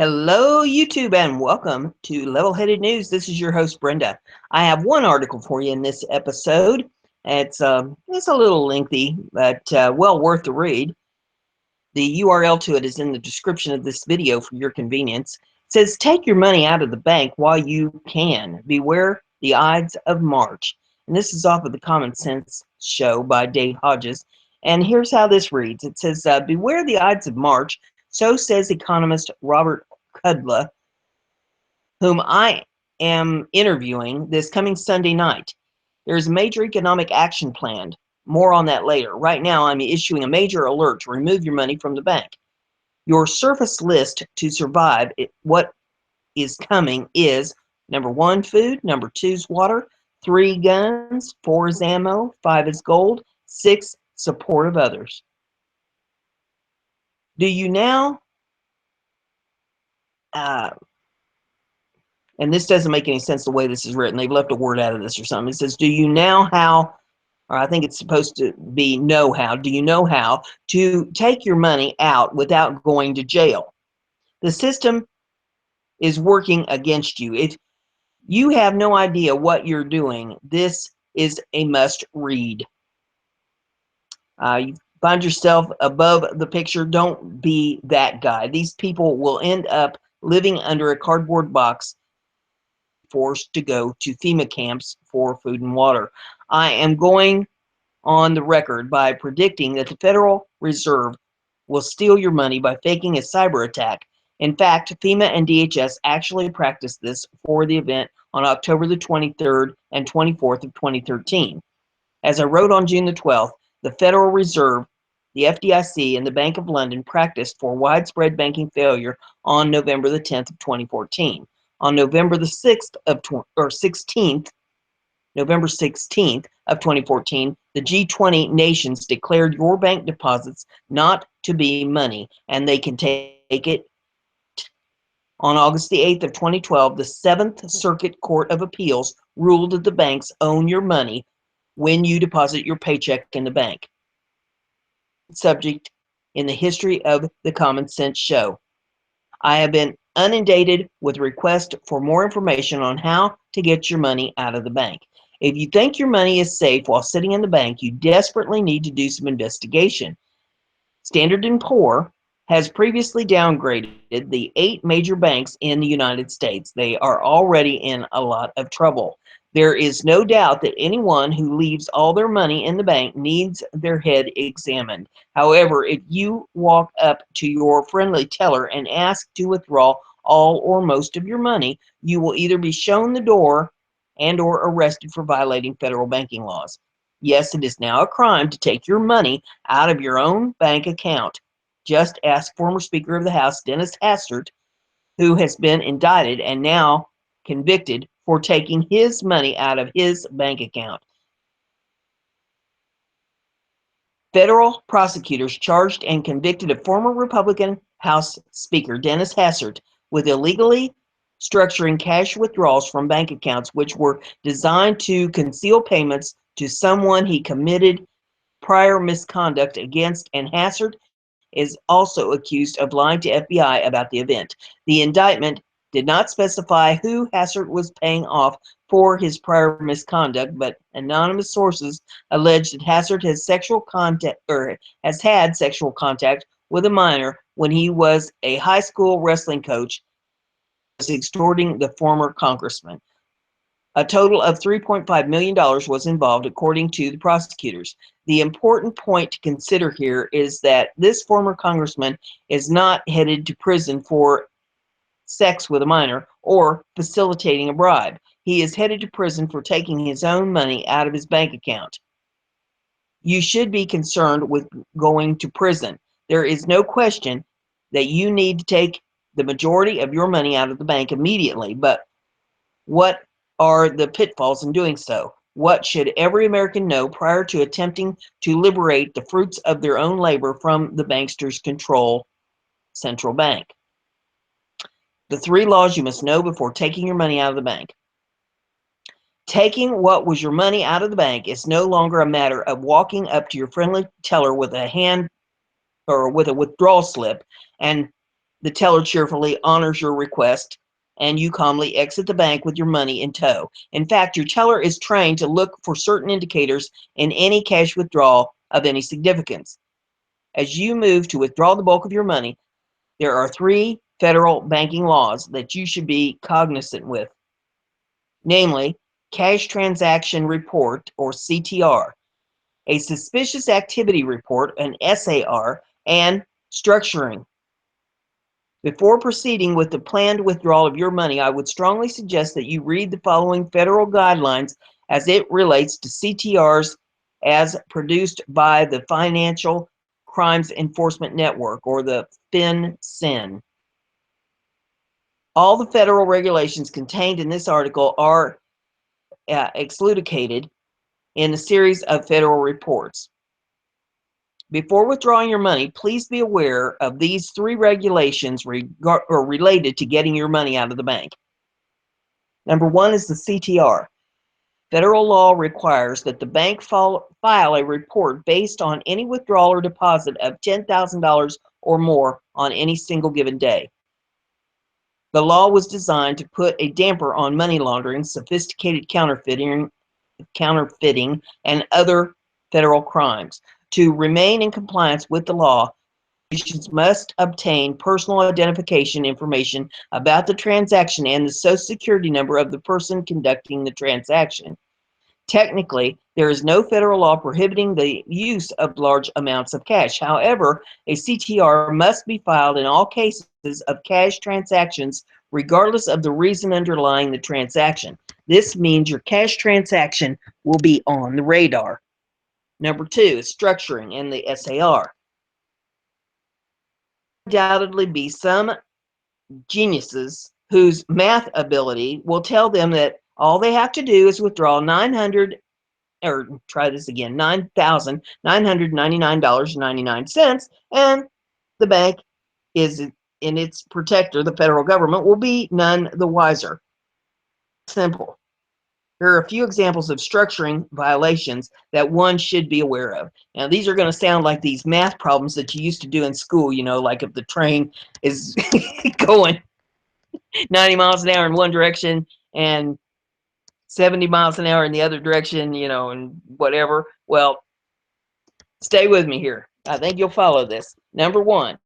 Hello, YouTube, and welcome to Level-Headed News. This is your host, Brenda. I have one article for you in this episode. It's a little lengthy, but well worth the read. The URL to it is in the description of this video for your convenience. It says, take your money out of the bank while you can. Beware the Ides of March. And this is off of the Common Sense Show by Dave Hodges. And here's how this reads. It says, beware the Ides of March. So says economist Robert Kudla, whom I am interviewing this coming Sunday night. There is a major economic action planned. More on that later. Right now, I'm issuing a major alert to remove your money from the bank. Your surface list to survive what is coming is number 1, food, number 2 is water, 3, guns, 4 is ammo, 5 is gold, 6, support of others. Do you now and this doesn't make any sense the way this is written. They've left a word out of this or something. It says, do you now how, or I think it's supposed to be know how, do you know how to take your money out without going to jail? The system is working against you. If you have no idea what you're doing, this is a must read. You find yourself above the picture, don't be that guy. These people will end up living under a cardboard box, forced to go to FEMA camps for food and water. I am going on the record by predicting that the Federal Reserve will steal your money by faking a cyber attack. In fact, FEMA and DHS actually practiced this for the event on October the 23rd and 24th of 2013. As I wrote on June the 12th, the Federal Reserve, the FDIC, and the Bank of London practiced for widespread banking failure on November the 10th of 2014. On November the 6th of 16th, November 16th of 2014, the G20 nations declared your bank deposits not to be money, and they can take it. On August the 8th of 2012, the 7th Circuit Court of Appeals ruled that the banks own your money when you deposit your paycheck in the bank. Subject in the history of the Common Sense Show. I have been inundated with requests for more information on how to get your money out of the bank. If you think your money is safe while sitting in the bank, you desperately need to do some investigation. Standard & Poor's has previously downgraded the 8 major banks in the United States. They are already in a lot of trouble. There is no doubt that anyone who leaves all their money in the bank needs their head examined. However, if you walk up to your friendly teller and ask to withdraw all or most of your money, you will either be shown the door and/or arrested for violating federal banking laws. Yes, it is now a crime to take your money out of your own bank account. Just ask former Speaker of the House Dennis Hastert, who has been indicted and now convicted for taking his money out of his bank account. Federal prosecutors charged and convicted a former Republican House Speaker, Dennis Hastert, with illegally structuring cash withdrawals from bank accounts which were designed to conceal payments to someone he committed prior misconduct against, and Hastert is also accused of lying to FBI about the event. The indictment did not specify who Hastert was paying off for his prior misconduct, but anonymous sources allege that Hastert has had sexual contact with a minor when he was a high school wrestling coach, was extorting the former congressman. A total of $3.5 million was involved, according to the prosecutors. The important point to consider here is that this former congressman is not headed to prison for sex with a minor or facilitating a bribe. He is headed to prison for taking his own money out of his bank account. You should be concerned with going to prison. There is no question that you need to take the majority of your money out of the bank immediately, but what are the pitfalls in doing so? What should every American know prior to attempting to liberate the fruits of their own labor from the banksters' control central bank? The 3 laws you must know before taking your money out of the bank. Taking what was your money out of the bank is no longer a matter of walking up to your friendly teller with a hand or with a withdrawal slip and The teller cheerfully honors your request, and you calmly exit the bank with your money in tow. In fact, your teller is trained to look for certain indicators in any cash withdrawal of any significance. As you move to withdraw the bulk of your money, there are 3 federal banking laws that you should be cognizant with, namely Cash Transaction Report, or CTR, a Suspicious Activity Report, an SAR, and structuring. Before proceeding with the planned withdrawal of your money, I would strongly suggest that you read the following federal guidelines as it relates to CTRs as produced by the Financial Crimes Enforcement Network, or the FinCEN. All the federal regulations contained in this article are explicated in a series of federal reports. Before withdrawing your money, please be aware of these 3 regulations related to getting your money out of the bank. Number 1 is the CTR. Federal law requires that the bank file a report based on any withdrawal or deposit of $10,000 or more on any single given day. The law was designed to put a damper on money laundering, sophisticated counterfeiting, and other federal crimes. To remain in compliance with the law, institutions must obtain personal identification information about the transaction and the Social Security number of the person conducting the transaction. Technically, there is no federal law prohibiting the use of large amounts of cash. However, a CTR must be filed in all cases of cash transactions, regardless of the reason underlying the transaction. This means your cash transaction will be on the radar. Number 2 is structuring and the SAR. Undoubtedly be some geniuses whose math ability will tell them that all they have to do is withdraw $9,999.99, and the bank is in its protector, the federal government, will be none the wiser. Simple. Here are a few examples of structuring violations that one should be aware of. Now, these are going to sound like these math problems that you used to do in school, like if the train is going 90 miles an hour in one direction and 70 miles an hour in the other direction, and whatever. Well, stay with me here. I think you'll follow this. Number 1,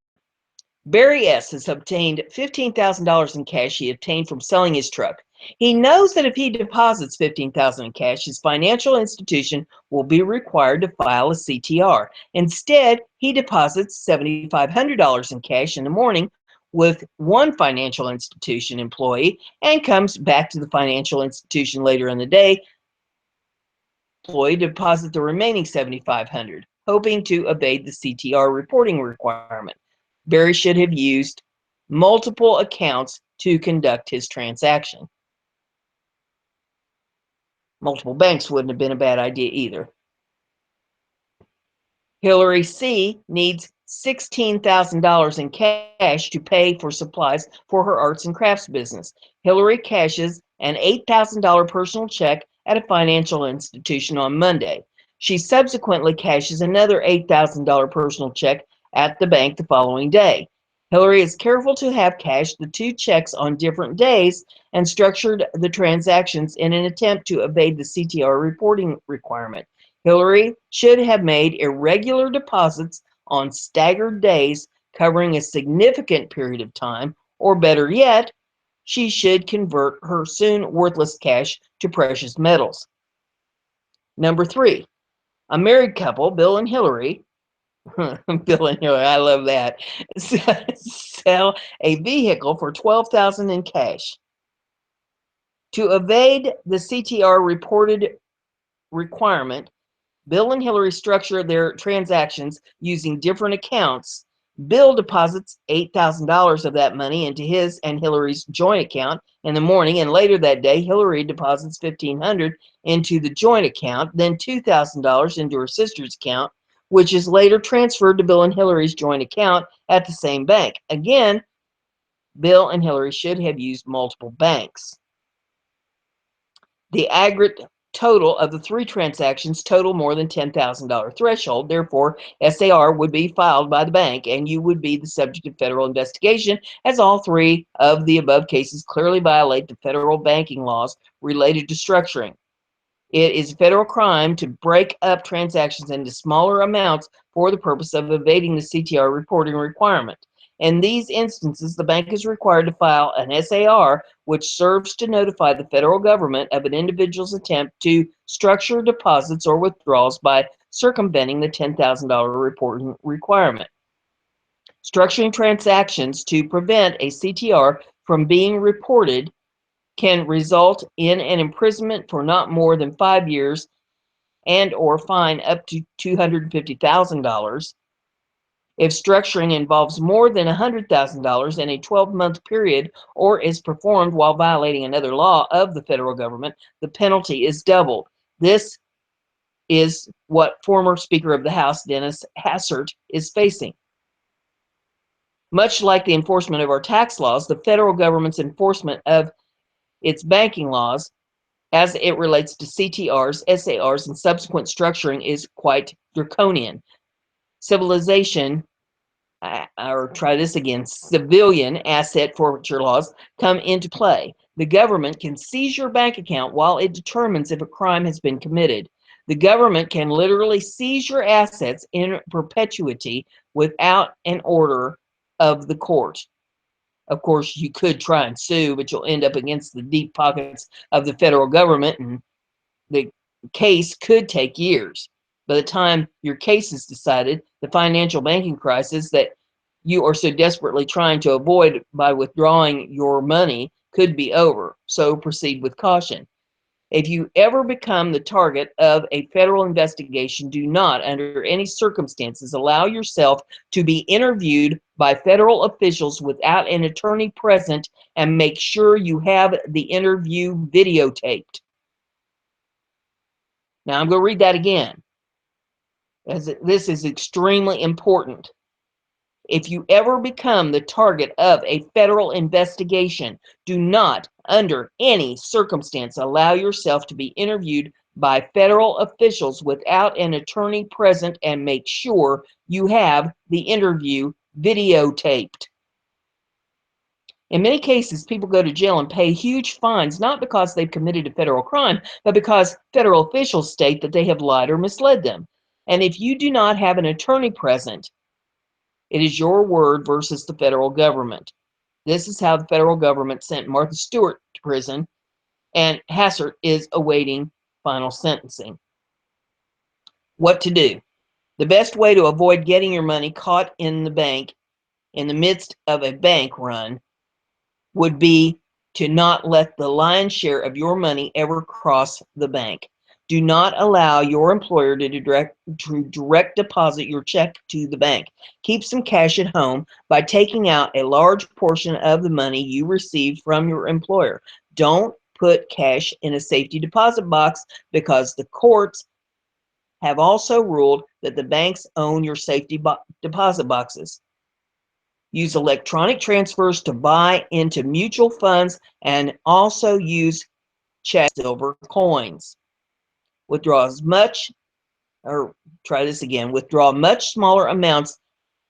Barry S. has obtained $15,000 in cash he obtained from selling his truck. He knows that if he deposits $15,000 in cash, his financial institution will be required to file a CTR. Instead, he deposits $7,500 in cash in the morning with one financial institution employee and comes back to the financial institution later in the day. Employee deposit the remaining $7,500, hoping to evade the CTR reporting requirement. Barry should have used multiple accounts to conduct his transaction. Multiple banks wouldn't have been a bad idea either. Hillary C. needs $16,000 in cash to pay for supplies for her arts and crafts business. Hillary cashes an $8,000 personal check at a financial institution on Monday. She subsequently cashes another $8,000 personal check at the bank the following day. Hillary is careful to have cashed the 2 checks on different days and structured the transactions in an attempt to evade the CTR reporting requirement. Hillary should have made irregular deposits on staggered days covering a significant period of time, or better yet, she should convert her soon worthless cash to precious metals. Number 3, a married couple, Bill and Hillary, Bill and Hillary, I love that, sell a vehicle for $12,000 in cash. To evade the CTR reported requirement, Bill and Hillary structure their transactions using different accounts. Bill deposits $8,000 of that money into his and Hillary's joint account in the morning, and later that day, Hillary deposits $1,500 into the joint account, then $2,000 into her sister's account, which is later transferred to Bill and Hillary's joint account at the same bank. Again, Bill and Hillary should have used multiple banks. The total of the 3 transactions total more than $10,000 threshold. Therefore, SAR would be filed by the bank and you would be the subject of federal investigation, as all 3 of the above cases clearly violate the federal banking laws related to structuring. It is a federal crime to break up transactions into smaller amounts for the purpose of evading the CTR reporting requirement. In these instances, the bank is required to file an SAR, which serves to notify the federal government of an individual's attempt to structure deposits or withdrawals by circumventing the $10,000 reporting requirement. Structuring transactions to prevent a CTR from being reported can result in an imprisonment for not more than 5 years and/or fine up to $250,000. If structuring involves more than $100,000 in a 12-month period or is performed while violating another law of the federal government, the penalty is doubled. This is what former Speaker of the House, Dennis Hastert, is facing. Much like the enforcement of our tax laws, the federal government's enforcement of its banking laws as it relates to CTRs, SARs, and subsequent structuring is quite draconian. Civilian asset forfeiture laws come into play. The government can seize your bank account while it determines if a crime has been committed. The government can literally seize your assets in perpetuity without an order of the court. Of course, you could try and sue, but you'll end up against the deep pockets of the federal government, and the case could take years. By the time your case is decided, the financial banking crisis that you are so desperately trying to avoid by withdrawing your money could be over. So proceed with caution. If you ever become the target of a federal investigation, do not, under any circumstances, allow yourself to be interviewed by federal officials without an attorney present, and make sure you have the interview videotaped. Now, I'm going to read that again, as this is extremely important. If you ever become the target of a federal investigation, do not, under any circumstance, allow yourself to be interviewed by federal officials without an attorney present, and make sure you have the interview videotaped. In many cases, people go to jail and pay huge fines, not because they've committed a federal crime, but because federal officials state that they have lied or misled them. And if you do not have an attorney present, it is your word versus the federal government. This is how the federal government sent Martha Stewart to prison, and Hastert is awaiting final sentencing. What to do? The best way to avoid getting your money caught in the bank in the midst of a bank run would be to not let the lion's share of your money ever cross the bank. Do not allow your employer to direct deposit your check to the bank. Keep some cash at home by taking out a large portion of the money you receive from your employer. Don't put cash in a safety deposit box, because the courts have also ruled that the banks own your safety deposit boxes. Use electronic transfers to buy into mutual funds, and also use check silver coins. Withdraw much smaller amounts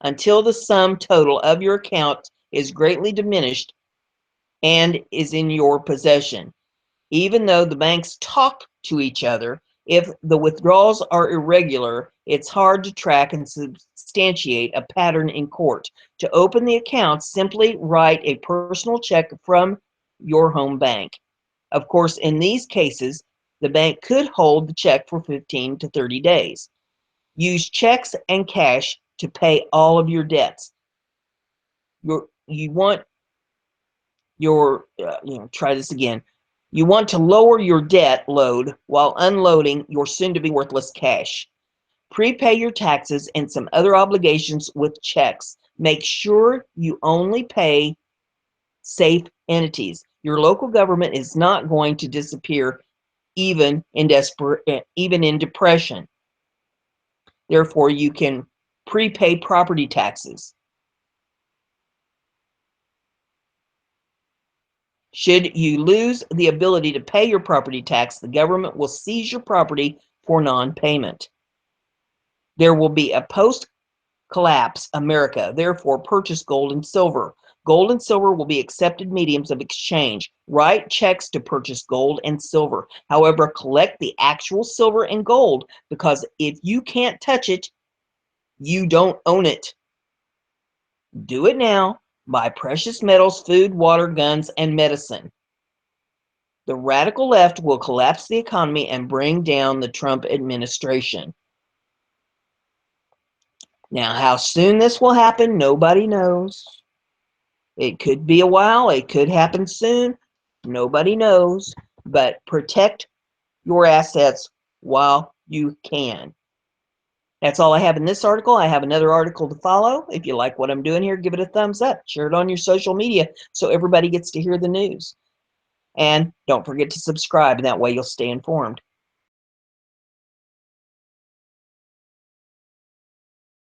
until the sum total of your account is greatly diminished and is in your possession. Even though the banks talk to each other, if the withdrawals are irregular, it's hard to track and substantiate a pattern in court. To open the account, simply write a personal check from your home bank. Of course, in these cases, the bank could hold the check for 15 to 30 days. Use checks and cash to pay all of your debts. You want to lower your debt load while unloading your soon-to-be worthless cash. Prepay your taxes and some other obligations with checks. Make sure you only pay safe entities. Your local government is not going to disappear even in depression. Therefore, you can prepay property taxes. Should you lose the ability to pay your property tax, the government will seize your property for non-payment. There will be a post-collapse America. Therefore, purchase gold and silver. Gold and silver will be accepted mediums of exchange. Write checks to purchase gold and silver. However, collect the actual silver and gold, because if you can't touch it, you don't own it. Do it now. Buy precious metals, food, water, guns, and medicine. The radical left will collapse the economy and bring down the Trump administration. Now, how soon this will happen, nobody knows. It could be a while. It could happen soon. Nobody knows. But protect your assets while you can. That's all I have in this article. I have another article to follow. If you like what I'm doing here, give it a thumbs up. Share it on your social media so everybody gets to hear the news. And don't forget to subscribe, and that way you'll stay informed.